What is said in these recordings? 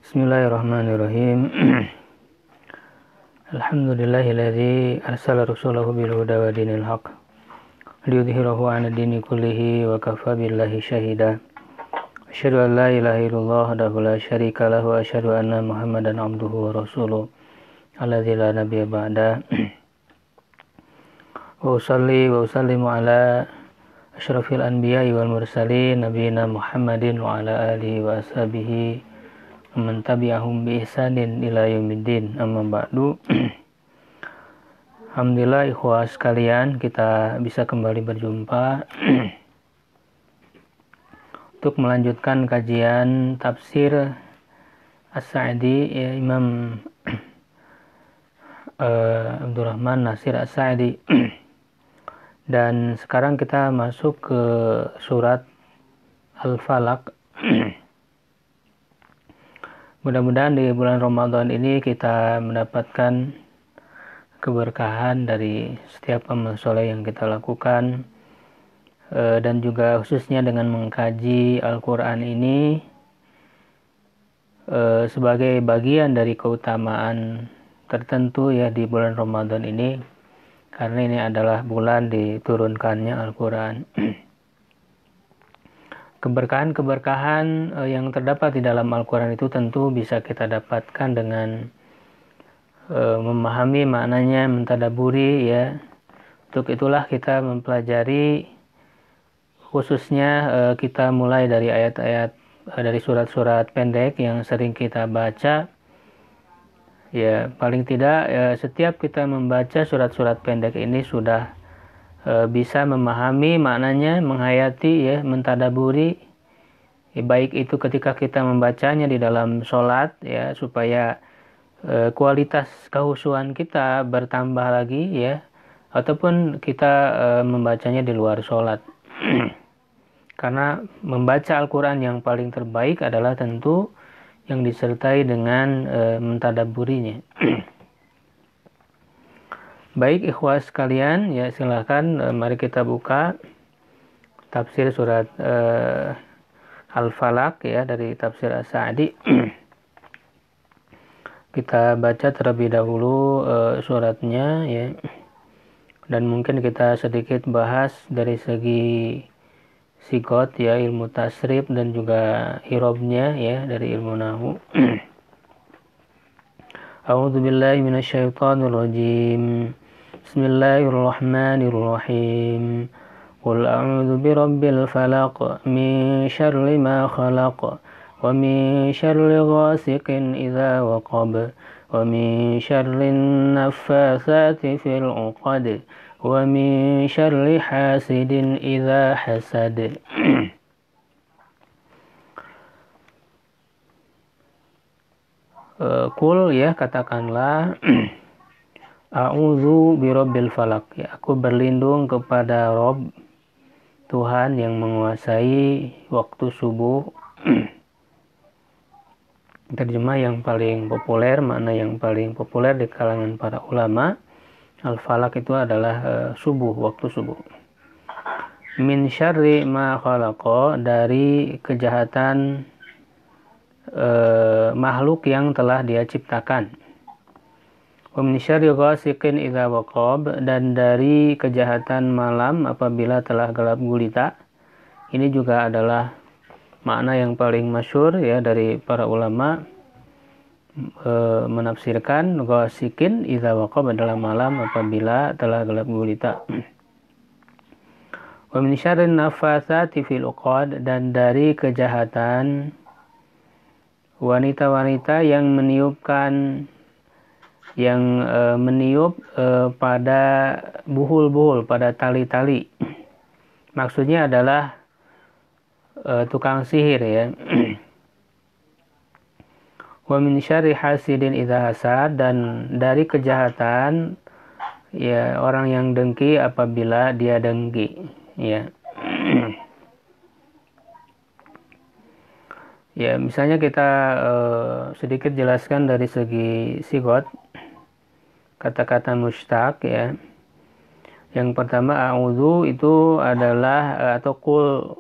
Bismillahirrahmanirrahim. Alhamdulillahilladzi arsala rasulahu bil huda wa dinil haq liyudhhirahu 'ala dini kullihi wa kafa billahi syahida. Asyhadu an la ilaha illallah wahdahu la syarika lahu wa asyhadu anna Muhammadan 'abduhu wa rasuluh alladzi la nabiyya ba'da. Wa usalli wa usallimu ala asyrafil anbiya'i wal mursalin nabiyina Muhammadin wa ala alihi wa ashabihi man tabi'ahum bi ihsanin ila yaumiddin, amma ba'du. Alhamdulillah ikhwah sekalian, kita bisa kembali berjumpa untuk melanjutkan kajian tafsir As-Sa'di, ya, Imam Abdurrahman Nasir As-Sa'di. Dan sekarang kita masuk ke surat Al-Falaq. Mudah-mudahan di bulan Ramadan ini kita mendapatkan keberkahan dari setiap amal soleh yang kita lakukan, dan juga khususnya dengan mengkaji Al-Quran ini sebagai bagian dari keutamaan tertentu, ya, di bulan Ramadan ini, karena ini adalah bulan diturunkannya Al-Quran. Keberkahan-keberkahan yang terdapat di dalam Al-Quran itu tentu bisa kita dapatkan dengan memahami maknanya, mentadaburi, ya. Untuk itulah kita mempelajari, khususnya kita mulai dari ayat-ayat dari surat-surat pendek yang sering kita baca. Ya, paling tidak setiap kita membaca surat-surat pendek ini sudah bisa memahami maknanya, menghayati, ya, mentadaburi, ya, baik itu ketika kita membacanya di dalam sholat, ya, supaya kualitas kehusuan kita bertambah lagi, ya, ataupun kita membacanya di luar sholat. Karena membaca Al-Quran yang paling terbaik adalah tentu yang disertai dengan mentadaburinya. Baik ikhwah sekalian, ya, silakan mari kita buka tafsir surat Al-Falaq, ya, dari tafsir As-Sa'di. Kita baca terlebih dahulu suratnya, ya, dan mungkin kita sedikit bahas dari segi sigot, ya, ilmu tasrif dan juga irobnya, ya, dari ilmu nahu. A'udzu billahi minasyaitonir rajim. Bismillahirrahmanirrahim. Qul a'udzu birabbil falaq min syarri ma khalaq wa min syarri ghasiqin idza waqab wa min syarri naffatsati fil 'uqad wa min syarri hasidin idza hasad. Qul, ya, katakanlah, a'udzu birabbil falaq, ya, aku berlindung kepada Rob, Tuhan yang menguasai waktu subuh. Terjemah yang paling populer, makna yang paling populer di kalangan para ulama, Al-Falaq itu adalah subuh, waktu subuh. Min syarri ma khalaqa, dari kejahatan makhluk yang telah dia ciptakan. Wa min syarri ghasiqin idza waqab, dan dari kejahatan malam apabila telah gelap gulita. Ini juga adalah makna yang paling masyhur, ya, dari para ulama, menafsirkan ghasiqin idza waqab adalah malam apabila telah gelap gulita. Wa min syarri naffatsati fil 'uqad, dan dari kejahatan wanita-wanita yang meniup pada buhul-buhul, pada tali-tali. Maksudnya adalah tukang sihir, ya. Wa min syarri hasidin idza hasad, dan dari kejahatan, ya, orang yang dengki apabila dia dengki, ya. Ya, misalnya kita sedikit jelaskan dari segi sigot, kata-kata mushtaq, ya. Yang pertama, a'udzu itu adalah atau qul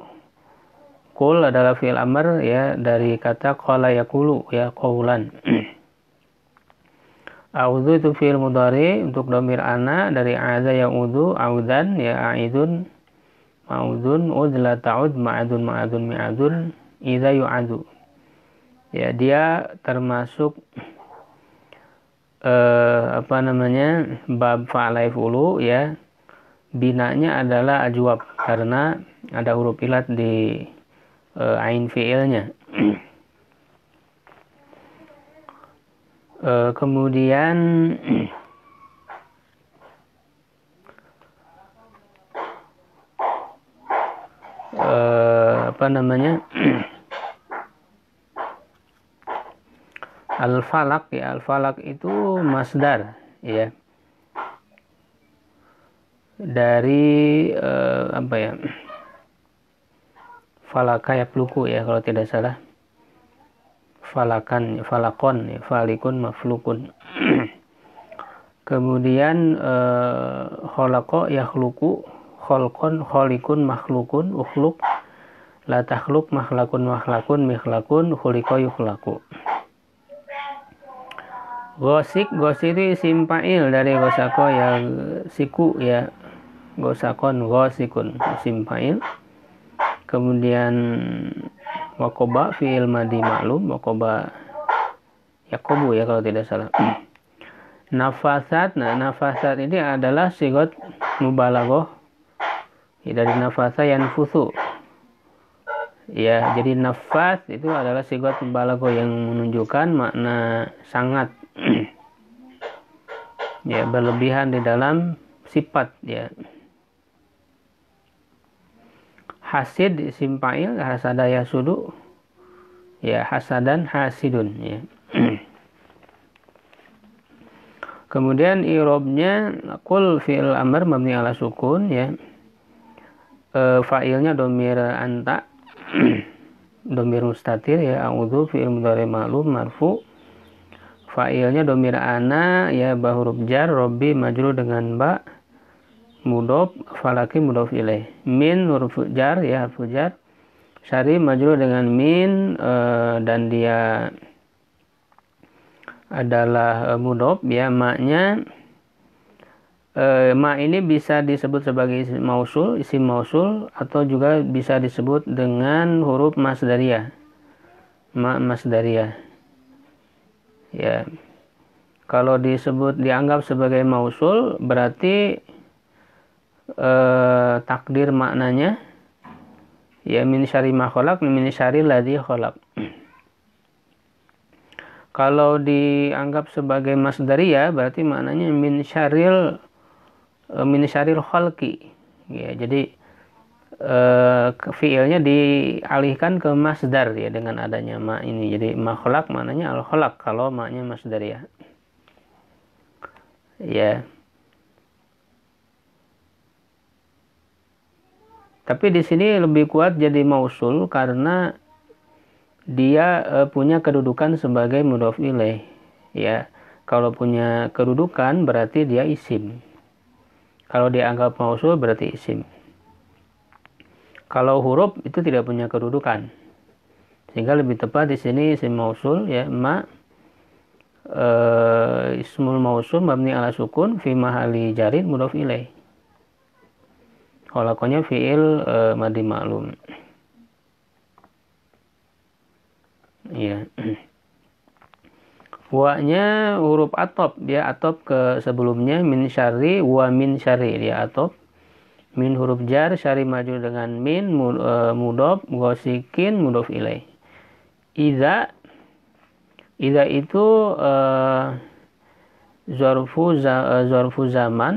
Qul adalah fi'il amr ya dari kata qala yaqulu ya qaulan. A'udzu itu fi'il mudhari untuk dhamir ana dari a'adza ya'udzu audan ya a'idun ma'udun udla ta'ud ma'adun ma'adun mi'adun idza yu'adzu. Ya dia termasuk bab fa'ala yaf'ulu ya. Binanya adalah ajwab karena ada huruf ilat di ain fi'ilnya. Kemudian al-falak ya, al-falak itu masdar ya dari falaka yafluku ya kalau tidak salah, falakan falakon ya, falikun maflukun. Kemudian khalaqa yakhluqu khalqon khalikun makhlukun ukhluk la takhluk makhlakun makhlakun mikhlakun khuliqa yukhlaqu. Gosik itu isim fa'il dari gosako ya siku ya, gosakon gosikun isim fa'il. Kemudian wakoba fi'il madi maklum, wakoba yakobu ya kalau tidak salah. Nafasat, nah nafasat ini adalah sigot mubalaghah ya, dari nafasa yanfusu ya, jadi nafas itu adalah sigot mubalaghah yang menunjukkan makna sangat ya, berlebihan di dalam sifat ya. Hasid isim fa'il hasada yasudu ya, hasadan hasidun ya. Kemudian i'rabnya qul fi'il amr mabni ala sukun ya. Fa'ilnya dhamir anta dhamir mustatir ya, a'udzu fi'il mudhari ma'lum marfu. Fa'ilnya dhamir ana ya, ba huruf jar, robbi majrur dengan ba, mudhof falaki mudhof ilaih, min huruf jar ya, harfu jar, syari majrur dengan min dan dia adalah mudhof ya. Maknya ma ini bisa disebut sebagai isim mausul atau juga bisa disebut dengan huruf masdariyah, ma masdariyah ya. Kalau dianggap sebagai mausul berarti takdir maknanya ya min syarri ma khalaq min syarri ladzi khalaq. Kalau dianggap sebagai masdariyah berarti maknanya min syarril khalqi ya. Jadi fiilnya dialihkan ke masdar ya dengan adanya ma ini. Jadi ma khalaq maknanya al khalaq kalau maknya masdariyah ya. Tapi di sini lebih kuat jadi mausul karena dia punya kedudukan sebagai mudhof ilaih ya. Kalau punya kedudukan berarti dia isim. Kalau dianggap mausul berarti isim. Kalau huruf itu tidak punya kedudukan. Sehingga lebih tepat di sini isim mausul ya, ma ismul mausul mabni ala sukun fi mahalli jarin mudhof ilaih. Khalaqanya fi'il madi maklum. Ya. Wa-nya huruf atop, dia atop ke sebelumnya min syarri wa min syarri, dia atop. Min huruf jar, syarri maju dengan min, mudhof, ghasikin mudhof ilaih. Idza itu zarfu zaman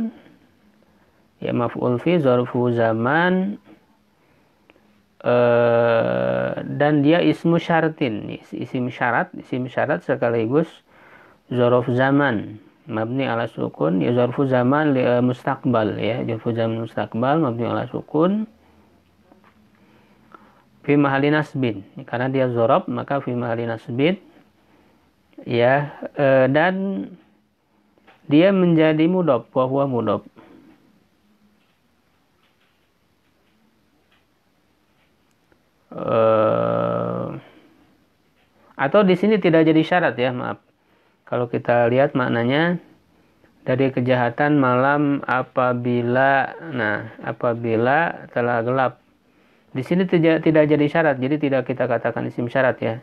ya, maf'ul fi zarfu zaman dan dia ismu syaratin, isim syarat sekaligus zarf zaman mabni ala sukun ya, zarfu zaman mustaqbal ya, zarfu zaman mustaqbal mabni ala sukun fi mahalli nasbin karena dia zarf maka fi mahalli nasbin ya, dan dia menjadi mudhof wa huwa mudhof. eh, atau di sini tidak jadi syarat ya, maaf. Kalau kita lihat maknanya dari kejahatan malam apabila telah gelap. Di sini tidak jadi syarat, jadi tidak kita katakan isim syarat ya.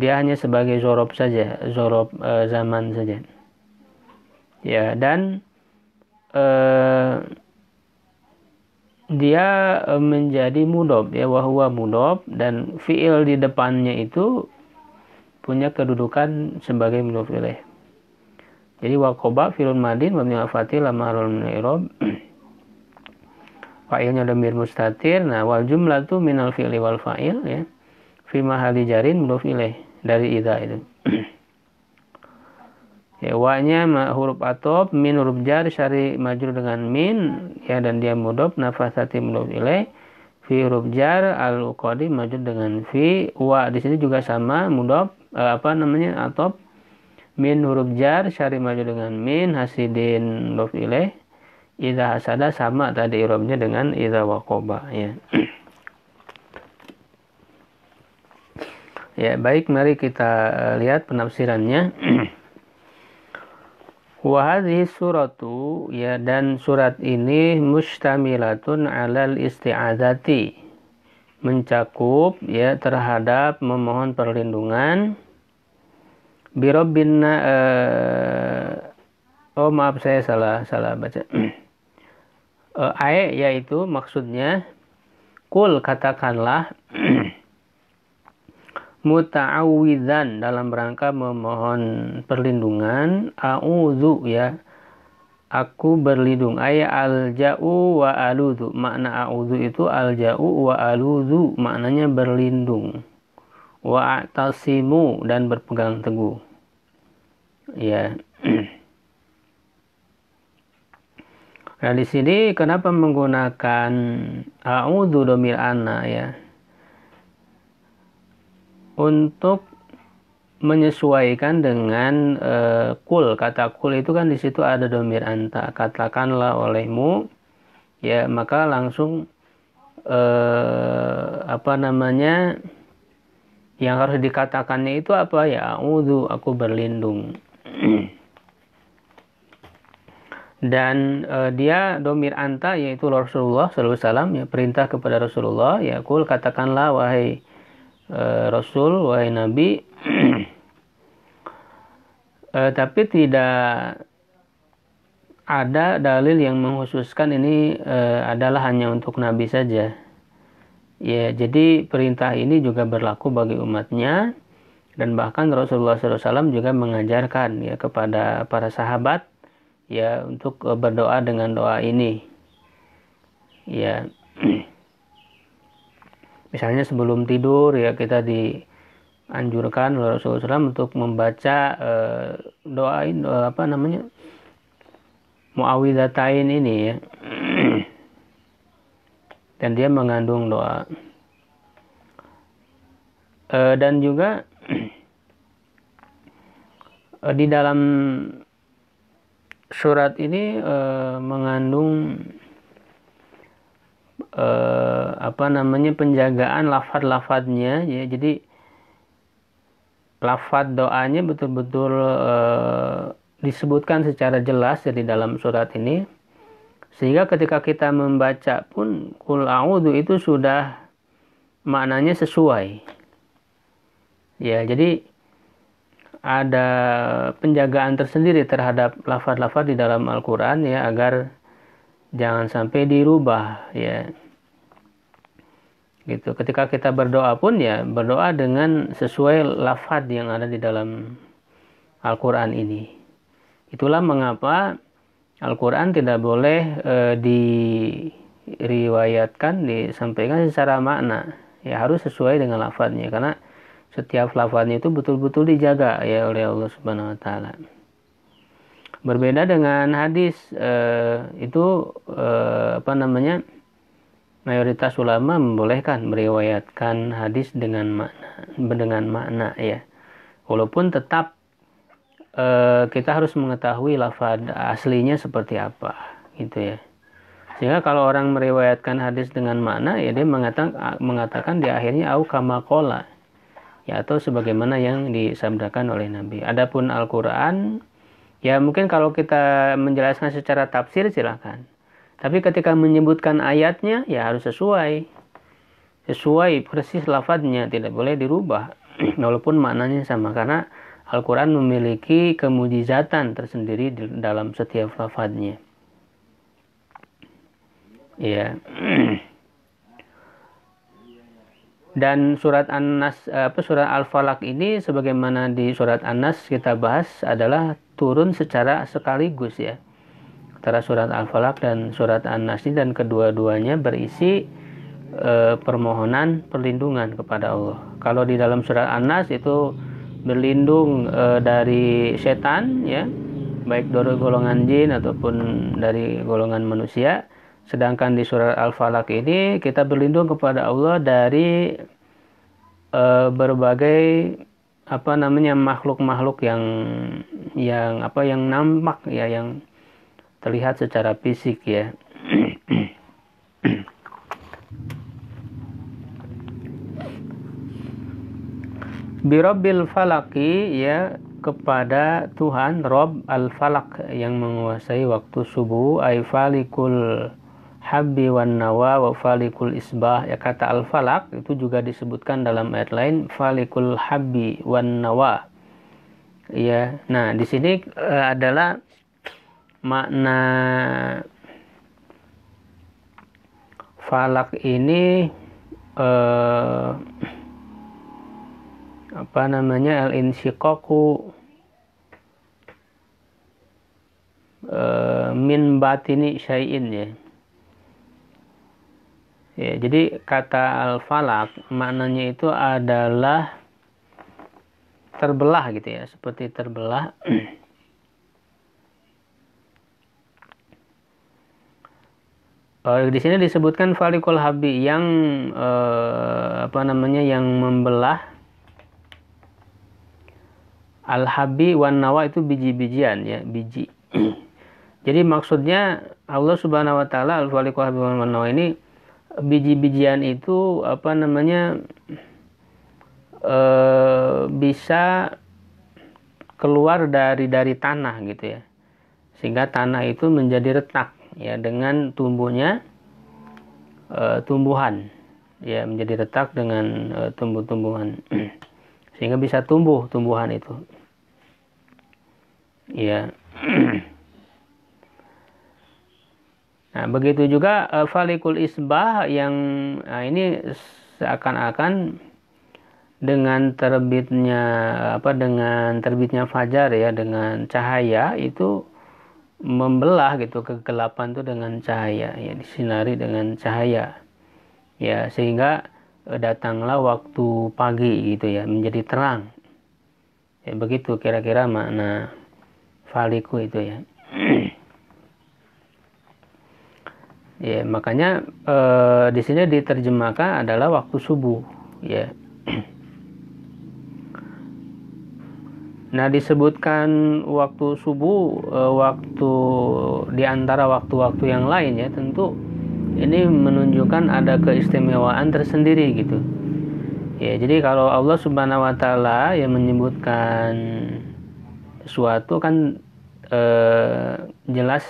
Dia hanya sebagai zorob saja, zorob zaman saja. Ya, dan dia menjadi mudob ya, wahwa mudob, dan fiil di depannya itu punya kedudukan sebagai mudhof ilaih. Jadi waqoba fi'lun madin mabni al fatil lamma min i'rab. Fa'ilnya dhamir mustatir. Nah, wal jumlatu minal fi'li wal fa'il ya. Fi mahalli jarin mudhof ilaih dari idza itu. Ya, wa-nya huruf atop, min huruf jar, syari majrur dengan min ya, dan dia mudhof, nafasati mudhof ilaih, fi huruf jar, al-uqadi majrur dengan fi. Wa di sini juga sama mudhof, atop, min huruf jar, syari majrur dengan min, hasidin mudhof ilaih. Idza hasada sama tadi i'rabnya dengan idza waqoba ya. Ya, baik, mari kita lihat penafsirannya. Wa hadhihi suratu ya, dan surat ini mustamilatun 'alal isti'adzati, mencakup ya terhadap memohon perlindungan birabbina maaf, saya salah baca. Yaitu maksudnya kul, katakanlah, muta'awwidzan, dalam rangka memohon perlindungan, a'udzu ya, aku berlindung, alja'u wa aludzu. Makna a'udzu itu alja'u wa aludzu, maknanya berlindung, wa a'tasimu, dan berpegang teguh ya. Nah, di sini kenapa menggunakan a'udzu dhamir ana ya, untuk menyesuaikan dengan kul. Kata kul itu kan di situ ada dhamir anta, katakanlah olehmu ya, maka langsung yang harus dikatakannya itu apa ya, a'udzu, aku berlindung. Dan dia dhamir anta, yaitu Rasulullah sallallahu alaihi wasallam ya, perintah kepada Rasulullah ya, kul, katakanlah wahai Rasul, wahai Nabi. Tapi tidak ada dalil yang mengkhususkan ini adalah hanya untuk Nabi saja ya. Jadi perintah ini juga berlaku bagi umatnya, dan bahkan Rasulullah SAW juga mengajarkan ya kepada para sahabat ya untuk berdoa dengan doa ini ya. Misalnya sebelum tidur ya, kita dianjurkan oleh Rasulullah SAW untuk membaca doain muawwidzatain ini ya. Dan dia mengandung doa. Dan juga di dalam surat ini mengandung penjagaan lafaz-lafaznya ya. Jadi lafaz doanya betul-betul disebutkan secara jelas ya di dalam surat ini, sehingga ketika kita membaca pun qul a'udzu itu sudah maknanya sesuai ya. Jadi ada penjagaan tersendiri terhadap lafaz-lafaz di dalam Al-Quran ya, agar jangan sampai dirubah ya gitu. Ketika kita berdoa pun ya, berdoa dengan sesuai lafaz yang ada di dalam Al-Quran ini. Itulah mengapa Al-Quran tidak boleh diriwayatkan, disampaikan secara makna ya, harus sesuai dengan lafaznya, karena setiap lafaznya itu betul-betul dijaga ya oleh Allah Subhanahu wa taala. Berbeda dengan hadis, mayoritas ulama membolehkan meriwayatkan hadis dengan makna ya. Walaupun tetap kita harus mengetahui lafaz aslinya seperti apa gitu ya. Sehingga kalau orang meriwayatkan hadis dengan makna, ya dia mengatakan di akhirnya au kama qala, ya, atau sebagaimana yang disabdakan oleh Nabi. Adapun Al-Qur'an, ya mungkin kalau kita menjelaskan secara tafsir silakan. Tapi ketika menyebutkan ayatnya, ya harus sesuai persis lafadznya, tidak boleh dirubah walaupun maknanya sama, karena Al-Quran memiliki kemujizatan tersendiri dalam setiap lafadznya. Ya. Dan surat surat Al-Falaq ini sebagaimana di surat An-Nas kita bahas adalah turun secara sekaligus, ya. Antara surat Al-Falaq dan surat An-Nas ini, dan kedua-duanya berisi permohonan perlindungan kepada Allah. Kalau di dalam surat An-Nas itu berlindung dari setan, ya, baik dari golongan jin ataupun dari golongan manusia. Sedangkan di surat Al-Falaq ini kita berlindung kepada Allah dari berbagai makhluk-makhluk yang nampak, ya, yang terlihat secara fisik, ya. Birabbil falaki, ya, kepada Tuhan Rob al-Falak yang menguasai waktu subuh, ay falikul habbi wan nawa wa falikul isbah, ya. Kata al-Falak itu juga disebutkan dalam ayat lain falikul habbi wan nawa, ya. Nah, di sini adalah makna falak ini al-insyiqaqu min batini syai'in, ya. Ya, jadi kata al-falak maknanya itu adalah terbelah, gitu, ya, seperti terbelah. Di sini disebutkan falikul habi, yang yang membelah. Al-habi wan nawa itu biji-bijian, ya, biji. Jadi maksudnya Allah Subhanahu wa taala al-falikul habi wan nawa ini, biji-bijian itu bisa keluar dari tanah, gitu, ya. Sehingga tanah itu menjadi retak, ya, dengan tumbuhnya tumbuhan, ya, menjadi retak dengan tumbuh-tumbuhan. Sehingga bisa tumbuh tumbuhan itu, ya. Nah, begitu juga falikul isbah yang ini seakan-akan dengan terbitnya fajar, ya, dengan cahaya itu membelah, gitu, kegelapan itu dengan cahaya, ya, disinari dengan cahaya, ya, sehingga datanglah waktu pagi, gitu, ya, menjadi terang, ya. Begitu kira-kira makna faliku itu, ya. Ya, makanya di sini diterjemahkan adalah waktu subuh, ya. Nah, disebutkan waktu subuh, waktu di antara waktu-waktu yang lain, ya, tentu ini menunjukkan ada keistimewaan tersendiri, gitu, ya. Jadi kalau Allah Subhanahu wa taala yang menyebutkan sesuatu kan jelas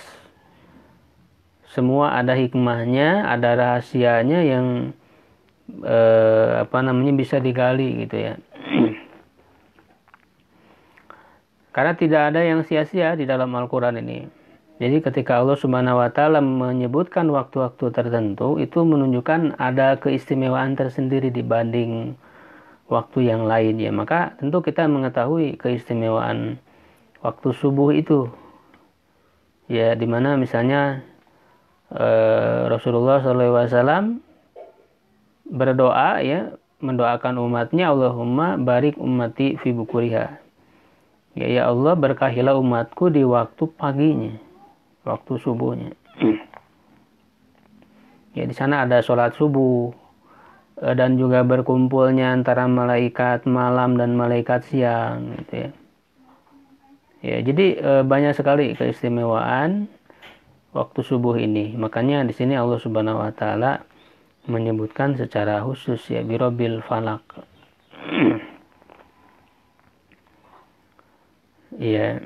semua ada hikmahnya, ada rahasianya yang bisa digali, gitu, ya. Karena tidak ada yang sia-sia di dalam Al-Quran ini. Jadi ketika Allah Subhanahu wa taala menyebutkan waktu-waktu tertentu, itu menunjukkan ada keistimewaan tersendiri dibanding waktu yang lain, ya. Maka tentu kita mengetahui keistimewaan waktu subuh itu, ya, dimana misalnya Rasulullah SAW berdoa, ya, mendoakan umatnya, Allahumma barik ummati fi bukuriha, ya Allah, berkahilah umatku di waktu paginya, waktu subuhnya. Ya, di sana ada sholat subuh dan juga berkumpulnya antara malaikat malam dan malaikat siang, gitu, ya. Ya, jadi banyak sekali keistimewaan waktu subuh ini. Makanya di sini Allah Subhanahu wa taala menyebutkan secara khusus ya birobil falak. Ya.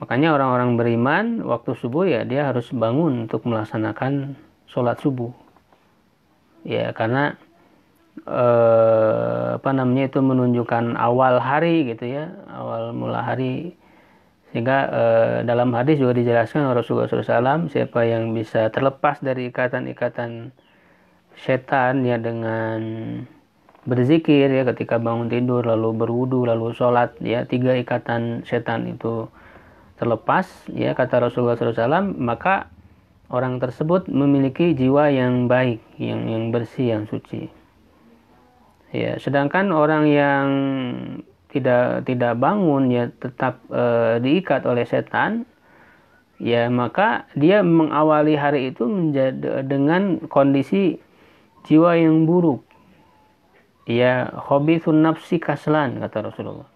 Makanya orang-orang beriman waktu subuh ya dia harus bangun untuk melaksanakan sholat subuh. Ya karena itu menunjukkan awal hari gitu ya, awal mula hari. Sehingga dalam hadis juga dijelaskan Rasulullah SAW, siapa yang bisa terlepas dari ikatan-ikatan setan ya dengan berzikir ya ketika bangun tidur, lalu berwudu, lalu sholat ya, 3 ikatan setan itu terlepas ya kata Rasulullah SAW, maka orang tersebut memiliki jiwa yang baik, yang bersih, yang suci. Ya, sedangkan orang yang tidak bangun ya tetap diikat oleh setan, ya maka dia mengawali hari itu dengan kondisi jiwa yang buruk. Ya, khabithun nafsi kaslan kata Rasulullah.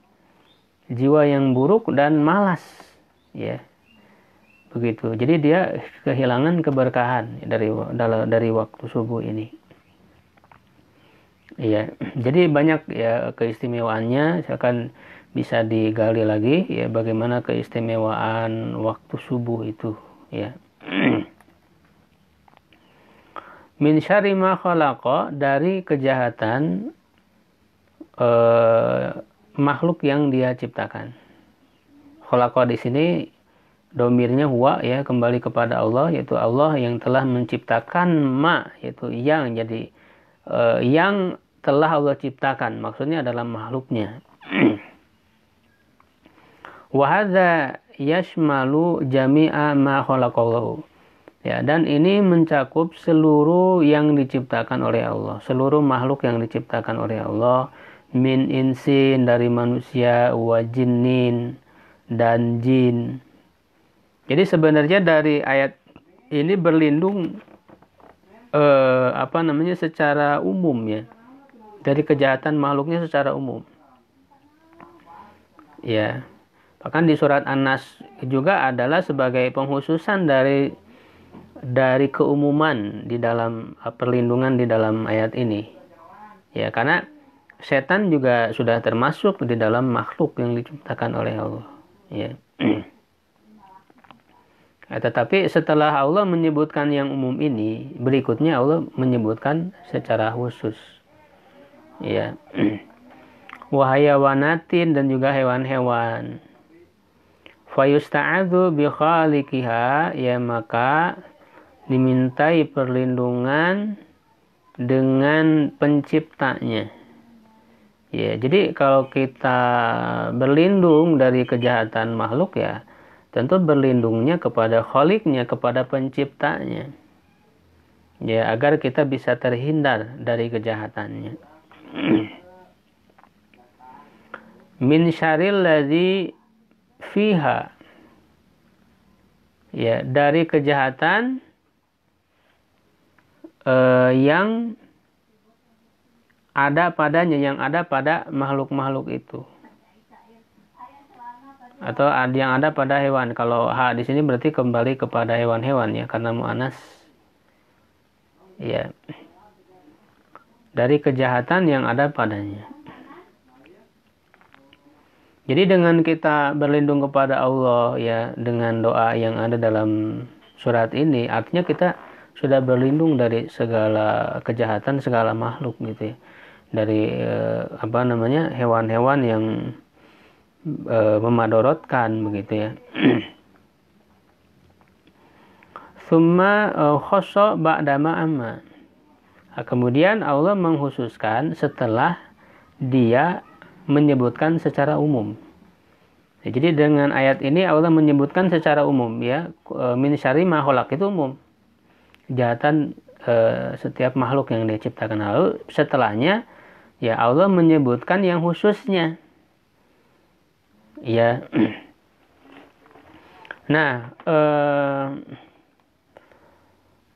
Jiwa yang buruk dan malas. Ya, begitu. Jadi dia kehilangan keberkahan dari waktu subuh ini. Ya, jadi banyak ya keistimewaannya. Akan bisa digali lagi ya bagaimana keistimewaan waktu subuh itu. Ya. Min syarri ma khalaqa, dari kejahatan makhluk yang dia ciptakan. Khalaqa di sini domirnya huwa ya, kembali kepada Allah, yaitu Allah yang telah menciptakan yaitu yang, jadi yang telah Allah ciptakan, maksudnya adalah makhluknya. Wa hadza yashmalu jami'a ma khalaqallahu. Ya, dan ini mencakup seluruh yang diciptakan oleh Allah, seluruh makhluk yang diciptakan oleh Allah, min insin, dari manusia, wa jinnin, dan jin. Jadi sebenarnya dari ayat ini berlindung secara umum ya, dari kejahatan makhluknya secara umum. Ya, bahkan di surat An-Nas juga adalah sebagai penghususan dari keumuman di dalam perlindungan di dalam ayat ini. Ya, karena setan juga sudah termasuk di dalam makhluk yang diciptakan oleh Allah. Ya. Tetapi setelah Allah menyebutkan yang umum ini, berikutnya Allah menyebutkan secara khusus. Ya. Wahayawanatin, dan juga hewan-hewan. Fayusta'adzu bi khaliqiha, ya maka dimintai perlindungan dengan penciptanya. Ya, jadi kalau kita berlindung dari kejahatan makhluk ya, tentu berlindungnya kepada Khaliqnya, kepada penciptanya. Ya, agar kita bisa terhindar dari kejahatannya. Min syarril ladzi fiha. Ya, dari kejahatan yang ada padanya, yang ada pada makhluk-makhluk itu, atau yang ada pada hewan. Kalau di sini berarti kembali kepada hewan-hewan ya, karena mu'anas. Ya, dari kejahatan yang ada padanya. Jadi dengan kita berlindung kepada Allah ya, dengan doa yang ada dalam surat ini, artinya kita sudah berlindung dari segala kejahatan segala makhluk gitu ya, dari hewan-hewan yang memadorotkan begitu ya. Summa khosso ba'dama amma. Kemudian Allah mengkhususkan setelah dia menyebutkan secara umum. Ya, jadi dengan ayat ini Allah menyebutkan secara umum ya, min syarri ma khalaq itu umum. Kejahatan setiap makhluk yang diciptakan. Lalu setelahnya ya Allah menyebutkan yang khususnya. Ya. Nah,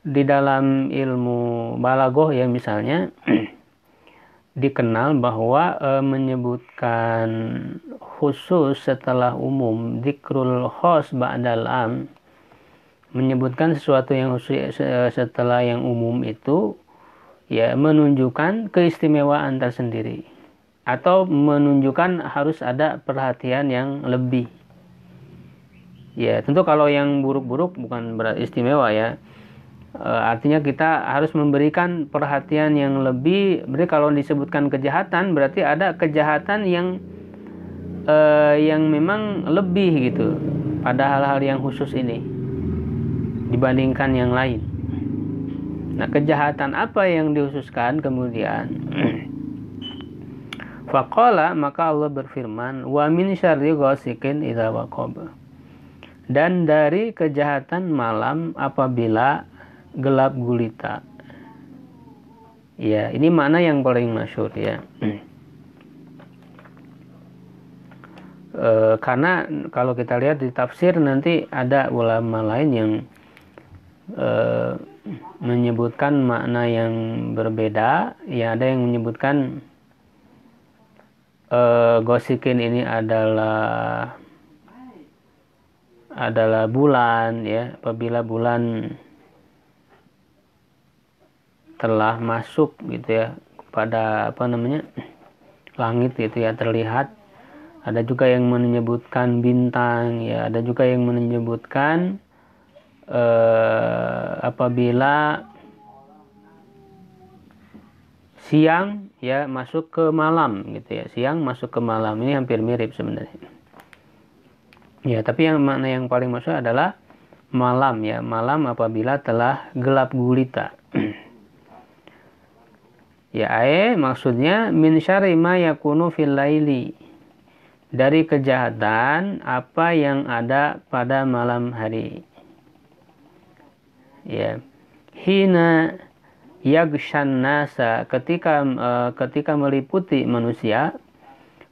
di dalam ilmu balaghah ya misalnya dikenal bahwa menyebutkan khusus setelah umum, dzikrul khos ba'dal am, menyebutkan sesuatu yang khusus setelah yang umum itu ya menunjukkan keistimewaan tersendiri atau menunjukkan harus ada perhatian yang lebih. Ya, tentu kalau yang buruk-buruk bukan berarti istimewa ya. Artinya kita harus memberikan perhatian yang lebih. Berarti kalau disebutkan kejahatan berarti ada kejahatan yang memang lebih gitu pada hal-hal yang khusus ini dibandingkan yang lain. Nah, kejahatan apa yang dikhususkan kemudian? Faqala, maka Allah berfirman, wa min syarri ghasikin idza waqab. Dan dari kejahatan malam apabila gelap gulita. Ya, ini makna yang paling masyhur ya. Karena kalau kita lihat di tafsir nanti ada ulama lain yang menyebutkan makna yang berbeda. Ya, ada yang menyebutkan ghasikin ini adalah bulan ya, apabila bulan telah masuk gitu ya pada langit gitu ya, terlihat. Ada juga yang menyebutkan bintang ya, ada juga yang menyebutkan apabila siang ya masuk ke malam gitu ya, siang masuk ke malam. Ini hampir mirip sebenarnya ya, tapi yang makna yang paling maksud adalah malam ya, malam apabila telah gelap gulita. Ya, maksudnya min syarri ma yakunu fil laili, dari kejahatan apa yang ada pada malam hari. Ya, hina yagshan nasa, ketika meliputi manusia,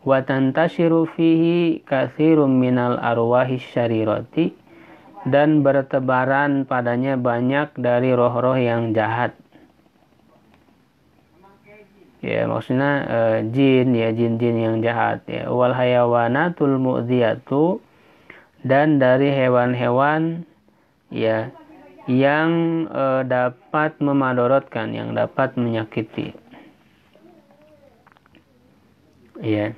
wa tantashiru fihi katsirum minal arwahis syarirati, dan bertebaran padanya banyak dari roh-roh yang jahat. Ya, maksudnya jin ya, jin-jin yang jahat ya. Wal hayawanatul mu'dhiyatu, dan dari hewan-hewan ya yang dapat memadorotkan, yang dapat menyakiti. Ya.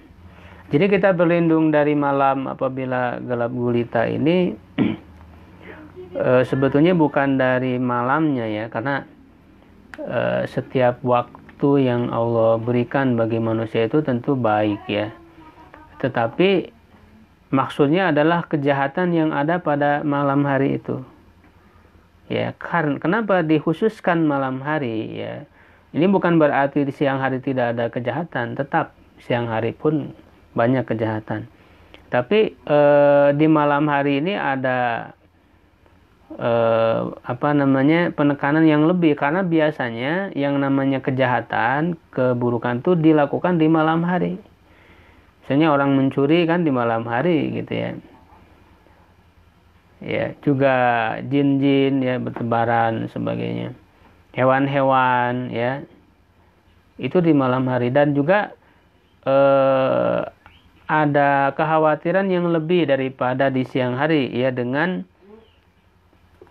Jadi kita berlindung dari malam apabila gelap gulita ini sebetulnya bukan dari malamnya ya, karena setiap waktu yang Allah berikan bagi manusia itu tentu baik ya. Tetapi maksudnya adalah kejahatan yang ada pada malam hari itu. Ya, kenapa dikhususkan malam hari ya? Ini bukan berarti di siang hari tidak ada kejahatan, tetap siang hari pun banyak kejahatan. Tapi di malam hari ini ada penekanan yang lebih, karena biasanya yang namanya kejahatan, keburukan itu dilakukan di malam hari. Misalnya orang mencuri kan di malam hari gitu ya. Ya, juga jin-jin ya bertebaran sebagainya. Hewan-hewan ya. Itu di malam hari, dan juga ada kekhawatiran yang lebih daripada di siang hari ya, dengan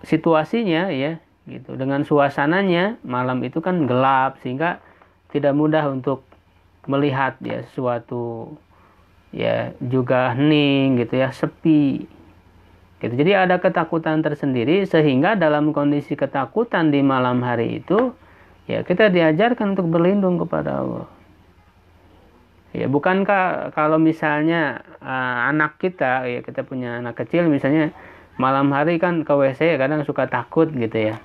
situasinya ya gitu, dengan suasananya. Malam itu kan gelap sehingga tidak mudah untuk melihat ya sesuatu ya, juga hening gitu ya, sepi gitu. Jadi ada ketakutan tersendiri, sehingga dalam kondisi ketakutan di malam hari itu ya kita diajarkan untuk berlindung kepada Allah. Ya, bukankah kalau misalnya anak kita ya, kita punya anak kecil misalnya, malam hari kan ke WC kadang suka takut gitu ya.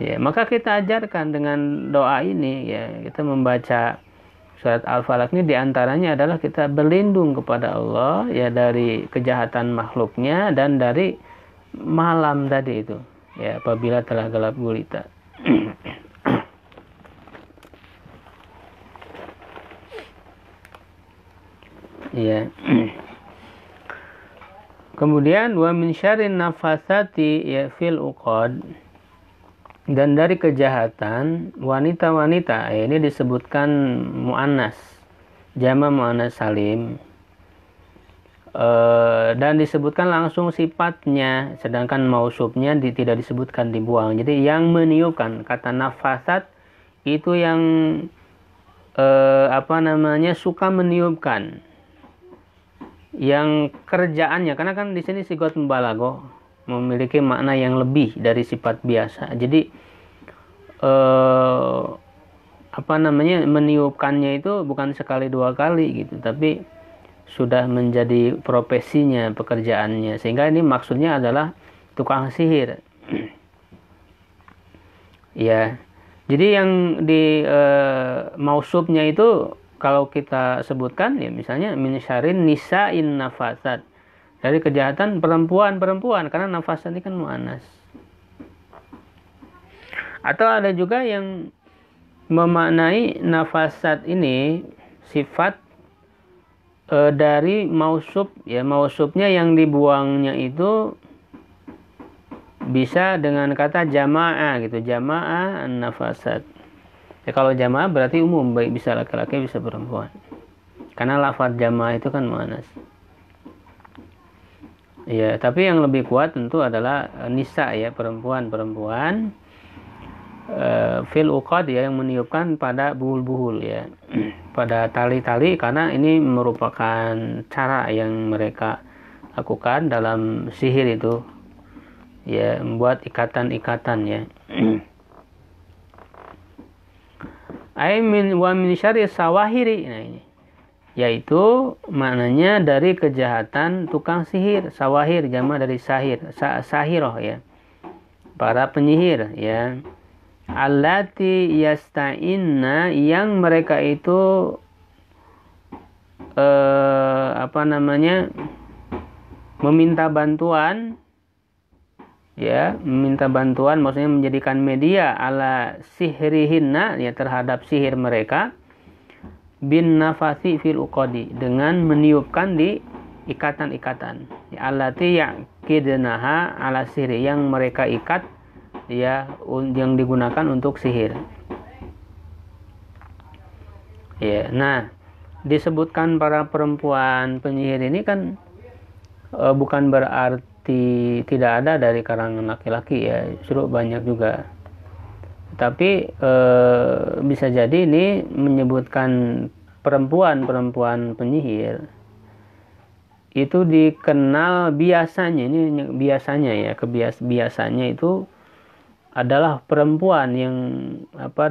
Ya, maka kita ajarkan dengan doa ini ya, kita membaca surat Al-Falaq ini, diantaranya adalah kita berlindung kepada Allah ya dari kejahatan makhluknya dan dari malam tadi itu ya, apabila telah gelap gulita. Ya. Kemudian wa min syarrin nafasati ya fil uqad, dan dari kejahatan wanita-wanita ya, ini disebutkan muannas, jama muannas salim Dan disebutkan langsung sifatnya, sedangkan mausufnya tidak disebutkan, dibuang. Jadi yang meniupkan, kata nafasat itu yang suka meniupkan, yang kerjaannya, karena kan di sini sigot mubalaghah memiliki makna yang lebih dari sifat biasa. Jadi meniupkannya itu bukan sekali dua kali gitu, tapi sudah menjadi profesinya, pekerjaannya, sehingga ini maksudnya adalah tukang sihir. Ya, jadi yang di mausubnya itu kalau kita sebutkan ya, misalnya min syarrin nisa'in nafasat, dari kejahatan perempuan-perempuan, karena nafasat ini kan muannas. Atau ada juga yang memaknai nafasat ini sifat dari mausub, ya, mausubnya yang dibuangnya itu bisa dengan kata jamaah gitu, jamaah nafasat. Ya, kalau jamaah berarti umum, baik bisa laki-laki bisa perempuan, karena lafaz jamaah itu kan muannas. Ya, tapi yang lebih kuat tentu adalah nisa, ya, perempuan-perempuan, fil uqad, ya, yang meniupkan pada buhul-buhul, ya, pada tali-tali, karena ini merupakan cara yang mereka lakukan dalam sihir itu, ya, membuat ikatan-ikatan, ya. Wa min syarri sawahiri, nah ini, yaitu maknanya dari kejahatan tukang sihir. Sawahir jama dari sahir, sahiroh, ya, para penyihir, ya, allati yasta'inna, yang mereka itu meminta bantuan, ya, meminta bantuan maksudnya menjadikan media ala sihrihinna, ya, terhadap sihir mereka, bin nafasi fil uqadi, dengan meniupkan di ikatan-ikatan, allati yaqidnaha ala sihri, yang mereka ikat, ya, yang digunakan untuk sihir. Ya, nah, disebutkan para perempuan penyihir ini kan bukan berarti tidak ada dari kalangan laki-laki, ya, justru banyak juga. Tapi bisa jadi ini menyebutkan perempuan penyihir itu dikenal biasanya, ini biasanya, ya, biasanya itu adalah perempuan yang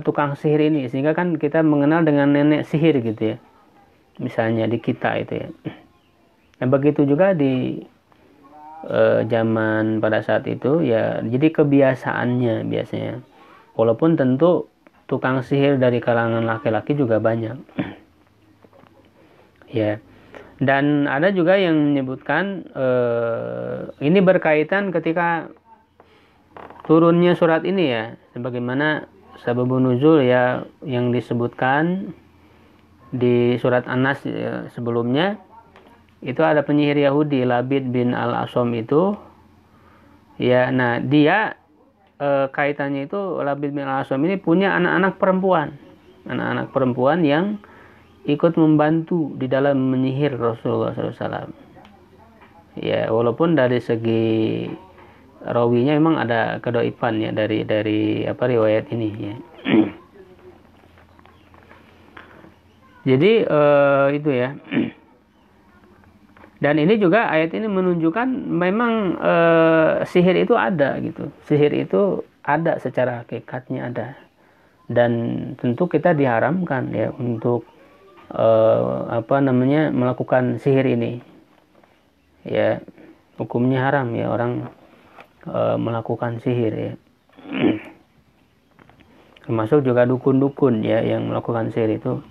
tukang sihir ini, sehingga kan kita mengenal dengan nenek sihir gitu, ya, misalnya di kita itu, ya. Nah, begitu juga di zaman pada saat itu, ya, jadi kebiasaannya biasanya, walaupun tentu tukang sihir dari kalangan laki-laki juga banyak. Ya, dan ada juga yang menyebutkan ini berkaitan ketika turunnya surat ini, ya, sebagaimana sababun nuzul, ya, yang disebutkan di surat An-Nas, ya, sebelumnya. Itu ada penyihir Yahudi, Labid bin Al-Asom itu, ya. Nah, dia kaitannya itu, Labid bin Al-Asom ini punya anak-anak perempuan yang ikut membantu di dalam menyihir Rasulullah SAW. Ya, walaupun dari segi rawinya memang ada kedoifan, ya, dari riwayat ini, ya. Jadi itu, ya. Dan ini juga ayat ini menunjukkan memang sihir itu ada gitu. Sihir itu ada, secara hakikatnya ada. Dan tentu kita diharamkan, ya, untuk melakukan sihir ini. Ya, hukumnya haram, ya, orang melakukan sihir, ya. Termasuk juga dukun-dukun, ya, yang melakukan sihir itu.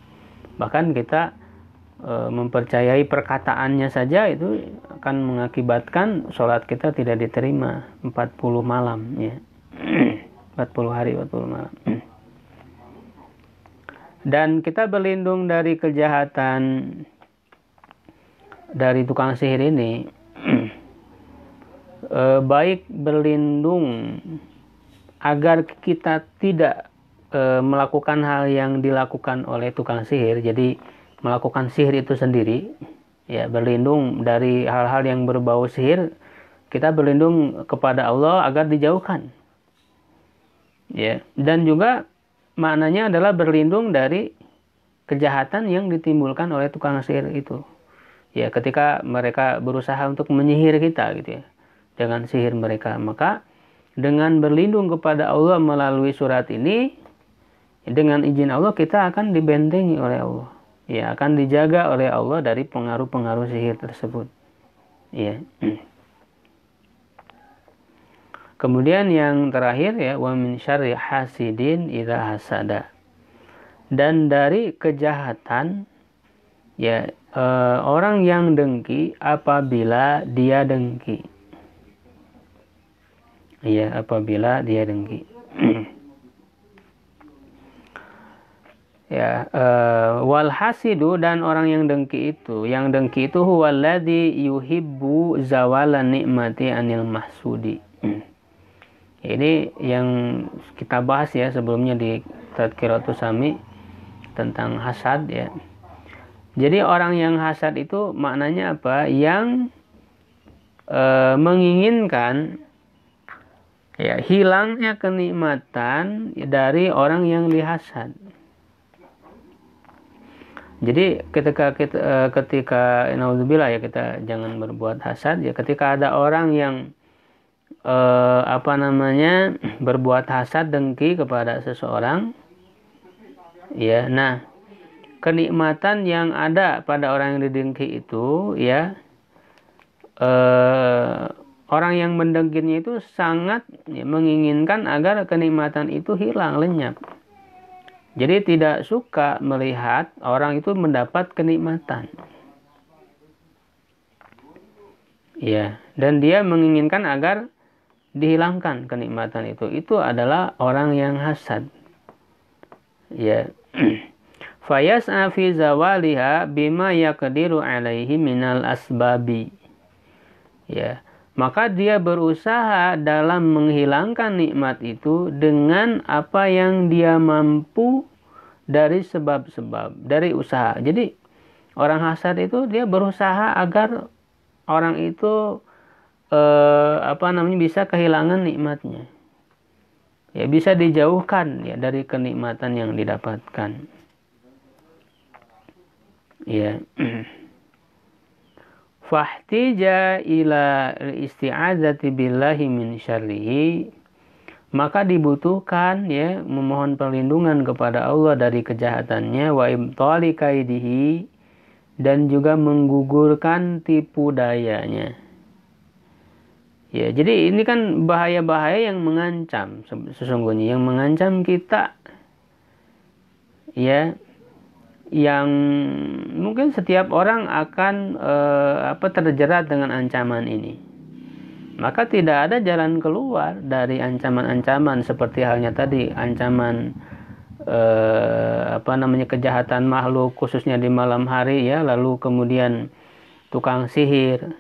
Bahkan kita mempercayai perkataannya saja itu akan mengakibatkan sholat kita tidak diterima 40 malam, ya. 40 hari 40 malam. Dan kita berlindung dari kejahatan dari tukang sihir ini, baik berlindung agar kita tidak melakukan hal yang dilakukan oleh tukang sihir, jadi melakukan sihir itu sendiri, Ya, berlindung dari hal-hal yang berbau sihir, kita berlindung kepada Allah agar dijauhkan. Ya, dan juga maknanya adalah berlindung dari kejahatan yang ditimbulkan oleh tukang sihir itu. Ya, ketika mereka berusaha untuk menyihir kita gitu ya, dengan sihir mereka, maka dengan berlindung kepada Allah melalui surat ini, dengan izin Allah kita akan dibentengi oleh Allah. Ya, akan dijaga oleh Allah dari pengaruh-pengaruh sihir tersebut. Ya. Kemudian yang terakhir ya, wa min syarri hasidin idza hasada. Dan dari kejahatan ya orang yang dengki apabila dia dengki. Ya, apabila dia dengki. Ya, wal hasidu, dan orang yang dengki itu huwaladzi yuhibbu zawalan nikmati anil mahsudi. Ini yang kita bahas ya sebelumnya di Tadkiratus Sami tentang hasad ya. Jadi orang yang hasad itu maknanya apa? Yang menginginkan ya hilangnya kenikmatan dari orang yang dihasad. Jadi ketika naudzubillah ya, kita jangan berbuat hasad ya, ketika ada orang yang berbuat hasad, dengki kepada seseorang ya, nah kenikmatan yang ada pada orang yang didengki itu ya, orang yang mendengkinya itu sangat ya, menginginkan agar kenikmatan itu hilang, lenyap. Jadi tidak suka melihat orang itu mendapat kenikmatan. Ya, dan dia menginginkan agar dihilangkan kenikmatan itu. Itu adalah orang yang hasad. Ya. Fayas'a fi zawaliha bima yaqdiru alaihi minal asbabi. Ya. Maka dia berusaha dalam menghilangkan nikmat itu dengan apa yang dia mampu dari sebab-sebab, dari usaha. Jadi orang hasad itu dia berusaha agar orang itu bisa kehilangan nikmatnya. Ya, bisa dijauhkan ya dari kenikmatan yang didapatkan. Ya. Fahtija ila isti'adzati billahi min syarrihi, maka dibutuhkan ya memohon perlindungan kepada Allah dari kejahatannya, wa ibtali kaidihi, dan juga menggugurkan tipu dayanya. Ya, jadi ini kan bahaya-bahaya yang mengancam sesungguhnya, yang mengancam kita ya, yang mungkin setiap orang akan terjerat dengan ancaman ini. Maka tidak ada jalan keluar dari ancaman-ancaman seperti halnya tadi ancaman kejahatan makhluk khususnya di malam hari ya, lalu kemudian tukang sihir.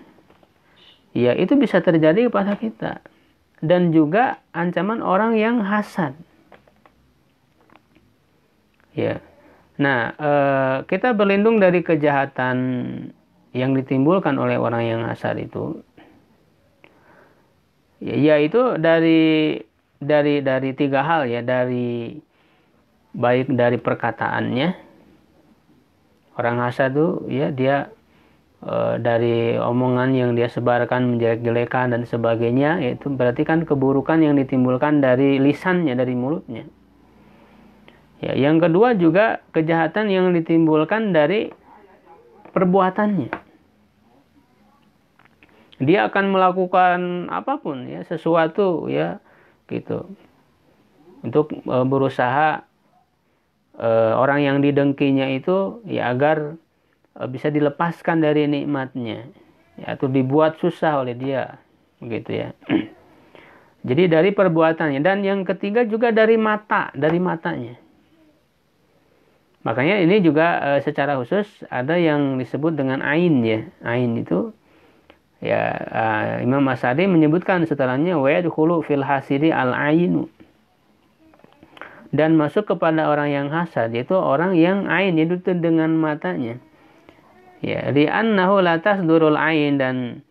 Ya, itu bisa terjadi kepada kita. Dan juga ancaman orang yang hasad. Ya. Nah, kita berlindung dari kejahatan yang ditimbulkan oleh orang yang hasad itu, yaitu dari tiga hal ya, baik dari perkataannya. Orang hasad itu ya, dia dari omongan yang dia sebarkan, menjelek-jelekan dan sebagainya, yaitu berarti kan keburukan yang ditimbulkan dari lisannya, dari mulutnya. Ya, yang kedua juga kejahatan yang ditimbulkan dari perbuatannya. Dia akan melakukan apapun ya, sesuatu ya gitu, untuk berusaha orang yang didengkinya itu ya agar bisa dilepaskan dari nikmatnya ya, atau dibuat susah oleh dia begitu ya. Jadi dari perbuatannya. Dan yang ketiga juga dari matanya. Makanya ini juga secara khusus ada yang disebut dengan ain ya. Ain itu ya, Imam As-Sa'di menyebutkan setelahnya wa yadkhulu fil hasidi al-ainu. Dan masuk kepada orang yang hasad, yaitu orang yang ain, yaitu dengan matanya. Ya, li'annahu la tasdurul ain, dan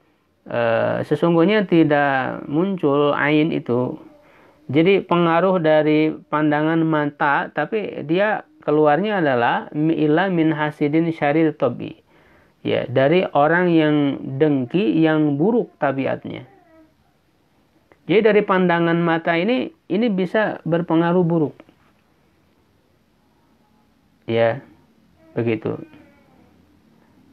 sesungguhnya tidak muncul ain itu. Jadi pengaruh dari pandangan mata, tapi dia keluarnya adalah illa min hasidin syaril tobi. Ya, dari orang yang dengki, yang buruk tabiatnya. Jadi dari pandangan mata ini bisa berpengaruh buruk. Ya, begitu.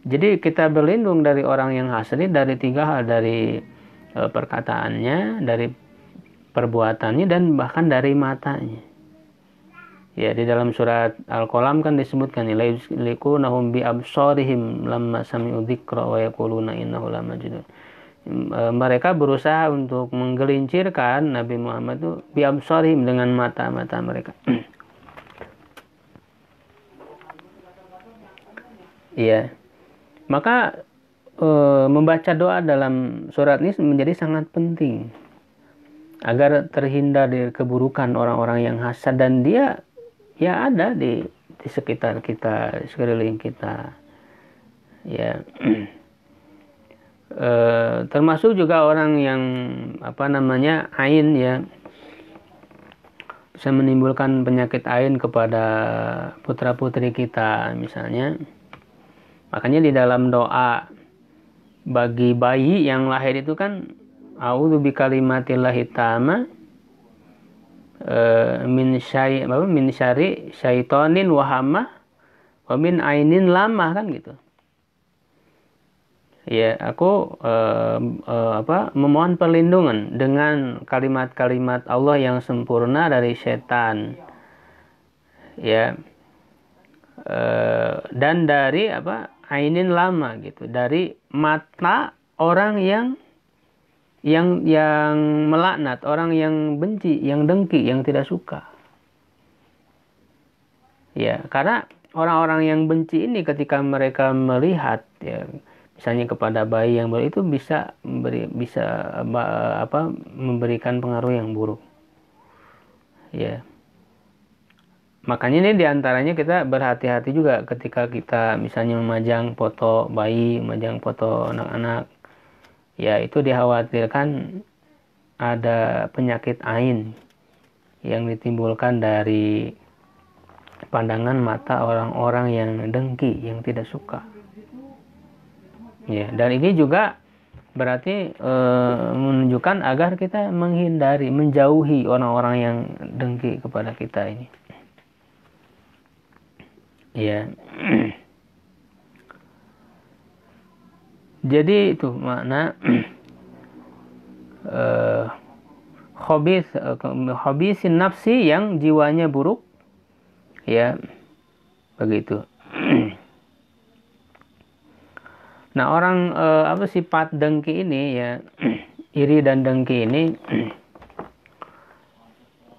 Jadi kita berlindung dari orang yang hasad dari 3 hal, dari perkataannya, dari perbuatannya, dan bahkan dari matanya. Ya, di dalam surat Al-Qalam kan disebutkan la yuslikunahum bi absarihim lamma sami'u dzikra wa yaquluna innahu lamajnun. Mereka berusaha untuk menggelincirkan Nabi Muhammad itu bi absarihim, dengan mata-mata mereka. Iya. Maka membaca doa dalam surat ini menjadi sangat penting agar terhindar dari keburukan orang-orang yang hasad, dan dia ya ada di sekitar kita, di sekeliling kita. Ya. Termasuk juga orang yang ain, ya, bisa menimbulkan penyakit ain kepada putra-putri kita misalnya. Makanya di dalam doa bagi bayi yang lahir itu kan a'udzu bikalimatillahi tamma min syarri syaitonin wahamah wa min ainin lamah, kan gitu. Ya, aku memohon perlindungan dengan kalimat-kalimat Allah yang sempurna dari setan. Ya. Dan dari ainin lama gitu, dari mata orang yang melaknat, orang yang benci, yang dengki, yang tidak suka. Ya, karena orang-orang yang benci ini ketika mereka melihat, ya, misalnya kepada bayi yang baru, itu bisa memberikan pengaruh yang buruk. Ya. Makanya ini diantaranya kita berhati-hati juga ketika kita misalnya memajang foto bayi, memajang foto anak-anak. Ya, itu dikhawatirkan ada penyakit ain yang ditimbulkan dari pandangan mata orang-orang yang dengki, yang tidak suka. Ya, dan ini juga berarti menunjukkan agar kita menghindari, menjauhi orang-orang yang dengki kepada kita ini. Ya. Jadi itu makna khobisin nafsi, yang jiwanya buruk. Ya. Begitu. Nah, orang sifat dengki ini, ya, iri dan dengki ini